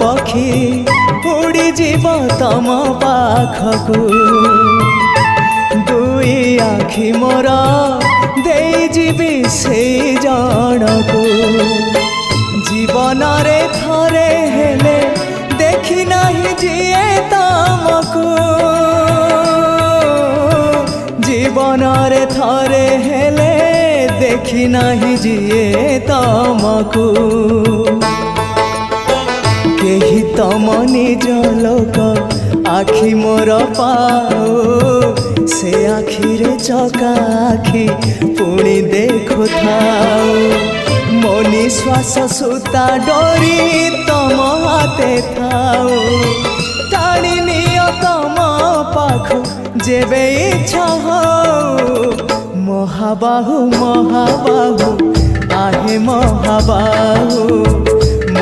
पक्षी उड़ी जीव तम पाखकू दुई आखि मोर दे जीवी से जनकू जीवन रे थरे हेले देखी नहीं जिए तमकू जीवन रे थरे हेले देखी नहीं जिए तमकू केही तम निज लोक आखि मोर पाओ से आखि रे चका आखि पुणी देखु थाओ मो निश्वास सुता डोरी तम हाथे थाओ टाणी नियो तम पाखु जेबे इच्छा हो महाबाहु महाबाहु आहे महाबाहु